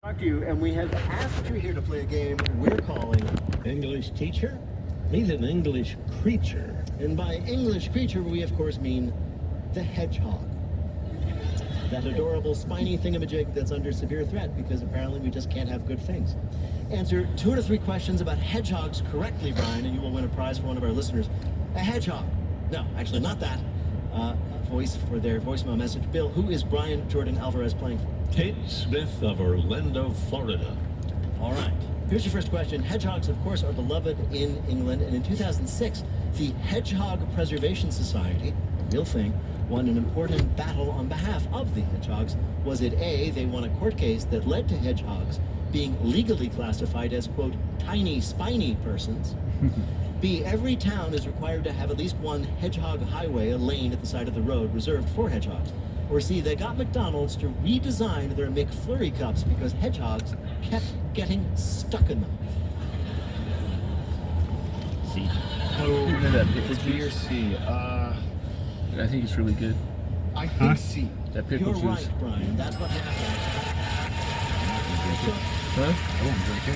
Talk to you, and we have asked you here to play a game we're calling English Teacher. Means an English creature. And by English creature, we of course mean the hedgehog. That adorable spiny thingamajig that's under severe threat because apparently we just can't have good things. Answer 2 or 3 questions about hedgehogs correctly, Brian, and you will win a prize for one of our listeners. A hedgehog. No, actually not that. A voice for their voicemail message. Bill, who is Brian Jordan Alvarez playing for? Kate Smith of Orlando, Florida. All right. Here's your first question. Hedgehogs, of course, are beloved in England, and in 2006, the Hedgehog Preservation Society, a real thing, won an important battle on behalf of the hedgehogs. Was it A, they won a court case that led to hedgehogs being legally classified as, quote, tiny, spiny persons? B, every town is required to have at least one hedgehog highway, a lane at the side of the road reserved for hedgehogs. Or C, they got McDonald's to redesign their McFlurry cups because hedgehogs kept getting stuck in them. C. Oh, that pickle B or juice? C? I think it's really good. I think C. That pickle You're juice. right, Brian. That's what happened. Huh? I won't drink it.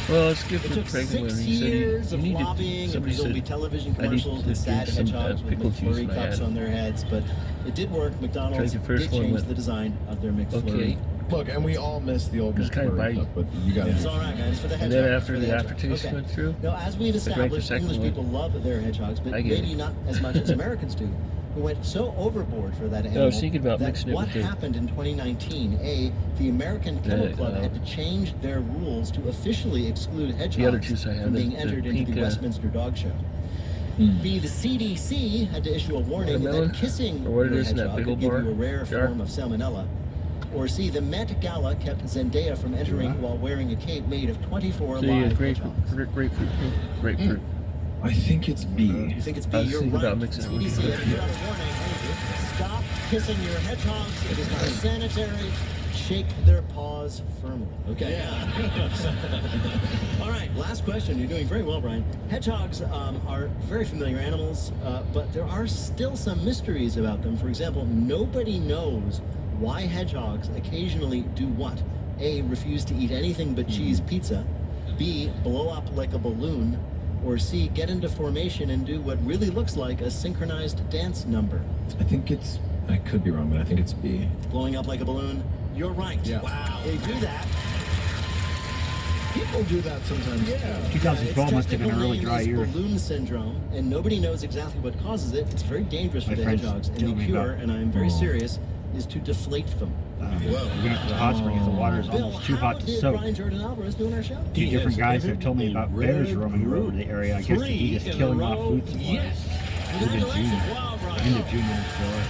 Well, it's good It for took pregnant 6 women. He said years you of need to. lobbying, and Somebody there'll be said, television I need commercials to with sad drink some, hedgehogs with pickle juice McFlurry in my cups head. on their heads, but it did work. McDonald's Tried the first did one change with- the design of their McFlurry. Okay. Look, and we all miss the old It's kinda McFlurry bitey. cup, but you got It's it. all right, man. It's for the And hedgehogs. then after for the hedgehogs. aftertaste Okay. went through, Now, as we've drank the established, second English one. people love their hedgehogs, but I get maybe it. not as much as Americans do, who went so overboard for that animal. I was thinking about that mixing it what with the- happened in 2019? A, the American Kennel Club had to change their rules to officially exclude hedgehogs other juice I had, from the- being the entered into pink, the Westminster Dog Show. B, the CDC had to issue a warning Watermelon? that kissing Or what it your is in that hedgehog pickle could give bar you a rare jar? form of salmonella. Or C, the Met Gala kept Zendaya from entering while wearing a cape made of 24 the live grapefruit. hedgehogs. Grapefruit. I think it's B. You think it's B? I was You're thinking right. about mixing it with CDC the- had put out a warning. Stop kissing your hedgehogs. It is not sanitary. Shake their paws firmly. Okay. Yeah. All right. Last question. You're doing very well, Brian. Hedgehogs are very familiar animals, but there are still some mysteries about them. For example, nobody knows why hedgehogs occasionally do what? A, refuse to eat anything but cheese pizza. B, blow up like a balloon. Or C, get into formation and do what really looks like a synchronized dance number. I think it's, I could be wrong, but I think it's B. Blowing up like a balloon? You're right. Yeah. Wow. They do that. People do that sometimes. Yeah. 2012 must have been a really Its dry technical year. name is balloon syndrome, and nobody knows exactly what causes it. It's very dangerous for My the friends hedgehogs, and tell the me cure, about- and I'm very serious, is to deflate them. We're going to hot spring if the water is Bill, almost too how hot to did soak. Brian Jordan Alvarez do on our show? 2 He different has guys have entered told me the about red bears roaming group. over the area. I guess the heat is 3 in a killing off row. food supplies. Yes. End of June. Congratulations. Wow, Brian. End of June in Florida.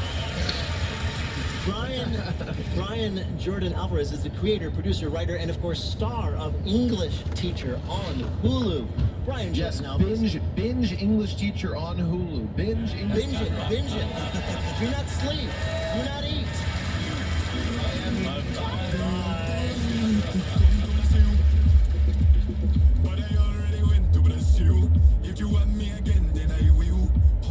Brian Jordan Alvarez is the creator, producer, writer, and of course star of English Teacher on Hulu. Brian Yes, Jordan Alvarez. binge English Teacher on Hulu. Binge English. Binge it, binge it. Do not sleep. Do not eat.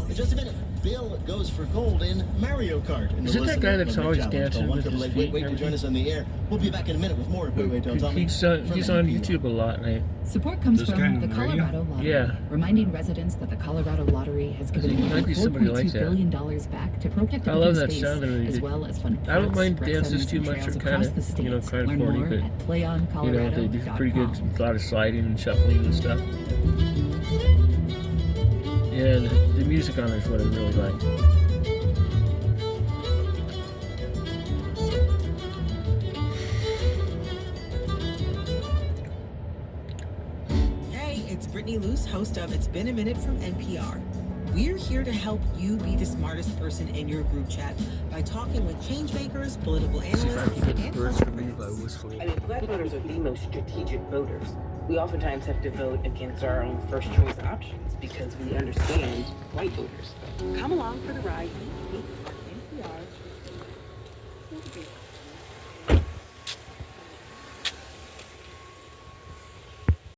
In just a minute, Bill goes for gold in Mario Kart. In the Isn't that listener guy that's Olympic always challenge. dancing Call with his 1-888-WAIT-WAIT feet to and join us on the air. We'll be back in a minute with more Wait, Wait, Don't Tell Me. He's from on NPR. YouTube a lot, and Support comes This guy from on the the radio? Colorado Lottery, Yeah. reminding residents that the Colorado Lottery has given think it nearly might be somebody like $4.2 that. billion back to protect I love open that space, sound and as well as fund I don't parks, mind rec dances centers, too and much. trails They're across kinda, the state. you know, kinda Learn corny, more but, at playoncolorado.com. they do pretty good. A lot of sliding and shuffling and stuff. Yeah, the music on it is what I really like. Hey, it's Brittany Luce, host of It's Been a Minute from NPR. We're here to help you be the smartest person in your group chat by talking with changemakers, political See if I analysts, can get the and birds culture from you by critics. whistling. I mean, black voters are the most strategic voters. We oftentimes have to vote against our own first choice options because we understand white voters. Come along for the ride. Meet me.